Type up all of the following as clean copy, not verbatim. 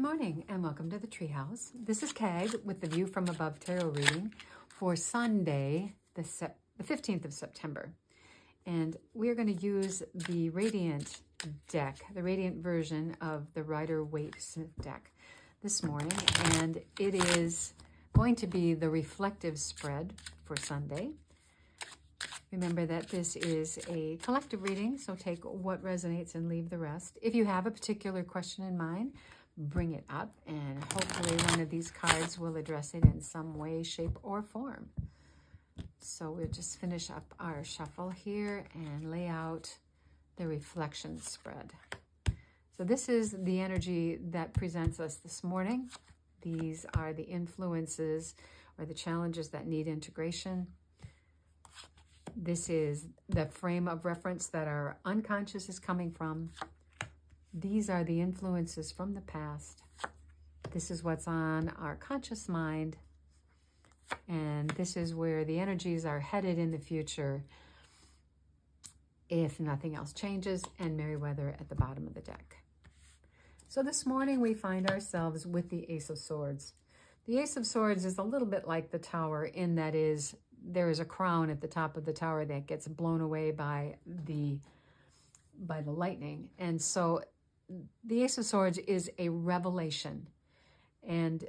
morning and welcome to the Treehouse. This is Kag with the View from Above Tarot reading for Sunday, the 15th of September. And we're going to use the Radiant deck, the Radiant version of the Rider-Waite-Smith deck this morning. And it is going to be the reflective spread for Sunday. Remember that this is a collective reading, so take what resonates and leave the rest. If you have a particular question in mind, bring it up, and hopefully one of these cards will address it in some way, shape, or form. So we'll just finish up our shuffle here and lay out the reflection spread. So this is the energy that presents us this morning. These are the influences or the challenges that need integration. This is the frame of reference that our unconscious is coming from. These are the influences from the past. This is what's on our conscious mind. And this is where the energies are headed in the future if nothing else changes, and Merriweather at the bottom of the deck. So this morning we find ourselves with the Ace of Swords. The Ace of Swords is a little bit like the Tower in that there is a crown at the top of the tower that gets blown away by the lightning. And so the Ace of Swords is a revelation, and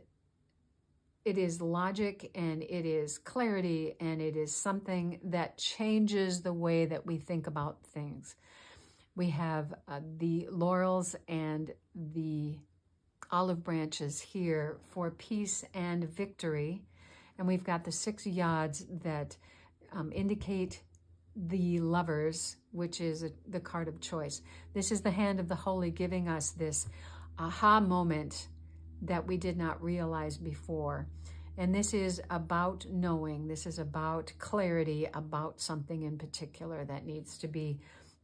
it is logic, and it is clarity, and it is something that changes the way that we think about things. We have the laurels and the olive branches here for peace and victory. And we've got the 6 yods that indicate the lovers, which is the card of choice. This is the hand of the holy giving us this aha moment that we did not realize before. And this is about knowing. This is about clarity about something in particular that needs to be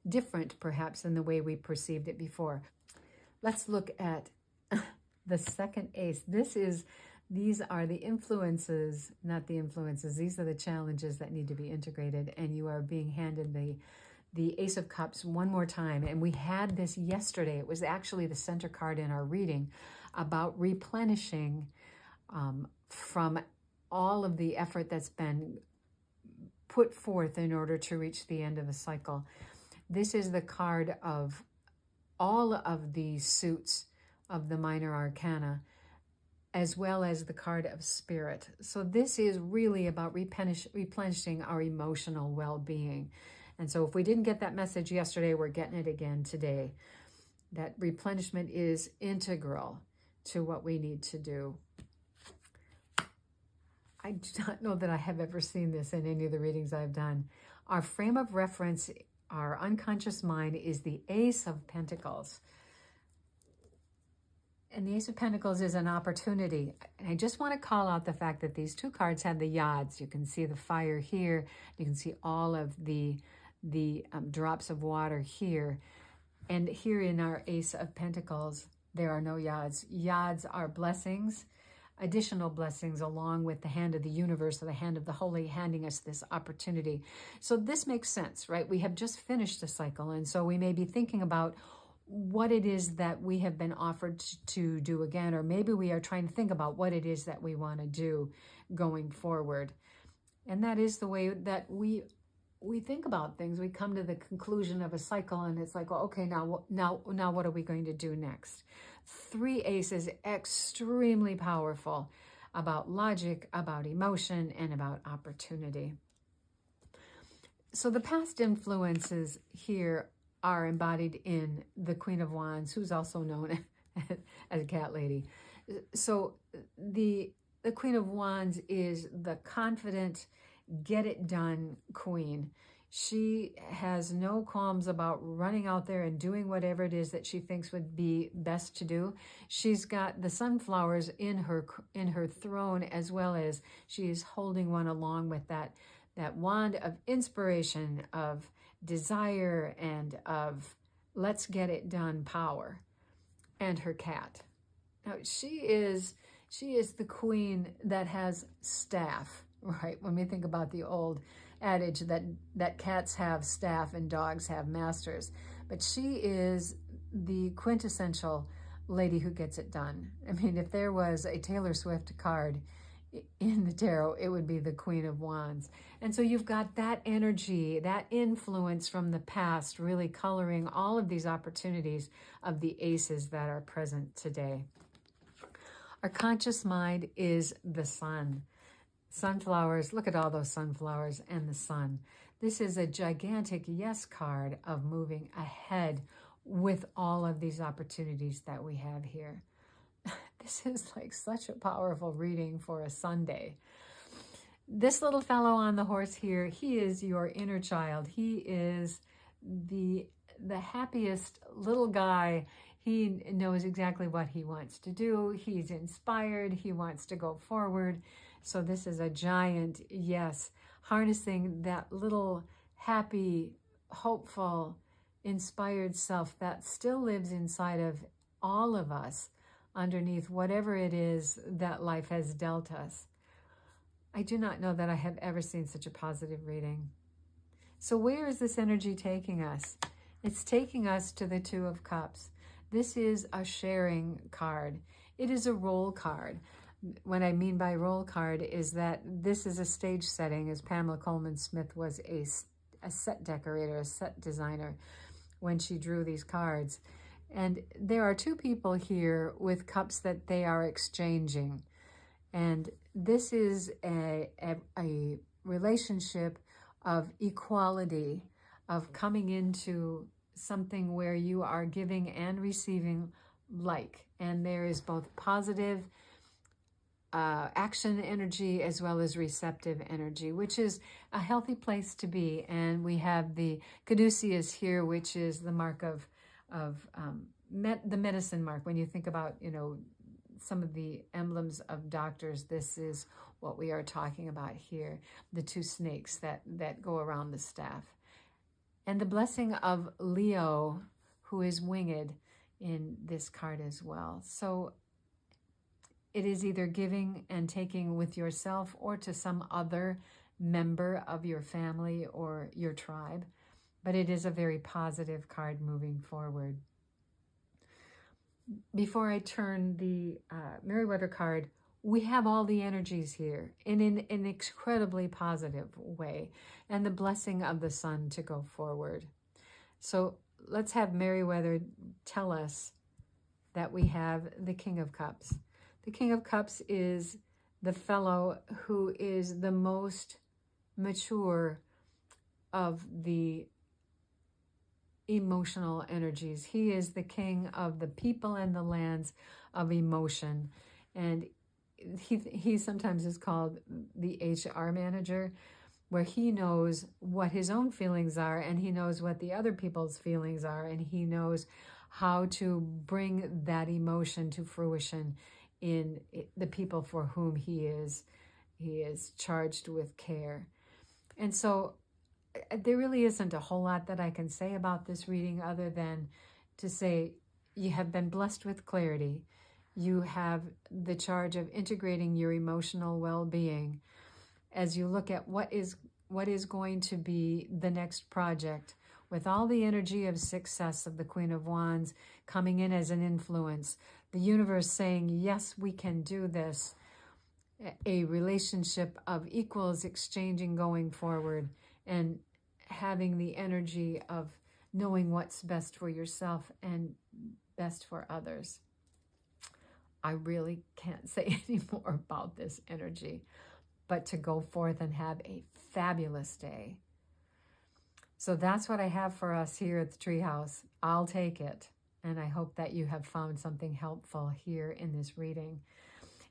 different, perhaps, than the way we perceived it before. Let's look at the second ace. These are the influences, not the influences. These are the challenges that need to be integrated, and you are being handed the Ace of Cups one more time. And we had this yesterday. It was actually the center card in our reading about replenishing from all of the effort that's been put forth in order to reach the end of a cycle. This is the card of all of the suits of the minor arcana, as well as the card of spirit. So this is really about replenishing our emotional well-being. And so if we didn't get that message yesterday, we're getting it again today. That replenishment is integral to what we need to do. I do not know that I have ever seen this in any of the readings I've done. Our frame of reference, our unconscious mind, is the Ace of Pentacles. And the Ace of Pentacles is an opportunity. And I just want to call out the fact that these 2 cards have the yods. You can see the fire here. You can see all of the drops of water here. And here in our Ace of Pentacles, there are no yods. Yods are blessings, additional blessings, along with the hand of the universe or the hand of the holy handing us this opportunity. So this makes sense, right? We have just finished a cycle. And so we may be thinking about what it is that we have been offered to do again, or maybe we are trying to think about what it is that we want to do going forward. And that is the way that we think about things. We come to the conclusion of a cycle, and it's like, well, okay, now what are we going to do next? 3 aces, extremely powerful about logic, about emotion, and about opportunity. So the past influences here are embodied in the Queen of Wands, who's also known as a cat lady. So the Queen of Wands is the confident, get it done queen. She has no qualms about running out there and doing whatever it is that she thinks would be best to do. She's got the sunflowers in her throne, as well as she is holding one along with that wand of inspiration, of desire, and of let's get it done power, and her cat. Now she is the queen that has staff, right? When we think about the old adage that cats have staff and dogs have masters, but she is the quintessential lady who gets it done. I mean, if there was a Taylor Swift card in the tarot, it would be the Queen of Wands. And so you've got that energy, that influence from the past really coloring all of these opportunities of the aces that are present today. Our conscious mind is the sun. Sunflowers, look at all those sunflowers and the sun. This is a gigantic yes card of moving ahead with all of these opportunities that we have here. This is like such a powerful reading for a Sunday. This little fellow on the horse here, he is your inner child. He is the happiest little guy. He knows exactly what he wants to do. He's inspired. He wants to go forward. So this is a giant yes, harnessing that little happy, hopeful, inspired self that still lives inside of all of us, underneath whatever it is that life has dealt us. I do not know that I have ever seen such a positive reading. So where is this energy taking us? It's taking us to the Two of Cups. This is a sharing card. It is a role card. What I mean by role card is that this is a stage setting, as Pamela Coleman Smith was a set decorator, a set designer, when she drew these cards. And there are two people here with cups that they are exchanging. And this is a relationship of equality, of coming into something where you are giving and receiving like. And there is both positive action energy as well as receptive energy, which is a healthy place to be. And we have the caduceus here, which is the mark of the medicine mark. When you think about, some of the emblems of doctors, this is what we are talking about here. The two snakes that go around the staff. And the blessing of Leo, who is winged in this card as well. So it is either giving and taking with yourself or to some other member of your family or your tribe. But it is a very positive card moving forward. Before I turn the Meriwether card, we have all the energies here in an incredibly positive way, and the blessing of the sun to go forward. So let's have Meriwether tell us that we have the King of Cups. The King of Cups is the fellow who is the most mature of the emotional energies. He is the king of the people and the lands of emotion. And he sometimes is called the HR manager, where he knows what his own feelings are, and he knows what the other people's feelings are, and he knows how to bring that emotion to fruition in the people for whom he is charged with care. And so there really isn't a whole lot that I can say about this reading other than to say you have been blessed with clarity. You have the charge of integrating your emotional well-being as you look at what is going to be the next project, with all the energy of success of the Queen of Wands coming in as an influence. The universe saying, yes, we can do this. A relationship of equals exchanging going forward, and having the energy of knowing what's best for yourself and best for others. I really can't say any more about this energy, but to go forth and have a fabulous day. So that's what I have for us here at the Treehouse. I'll take it. And I hope that you have found something helpful here in this reading.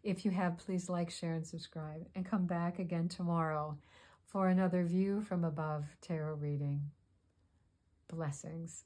If you have, please like, share, and subscribe. And come back again tomorrow for another View from Above tarot reading. Blessings.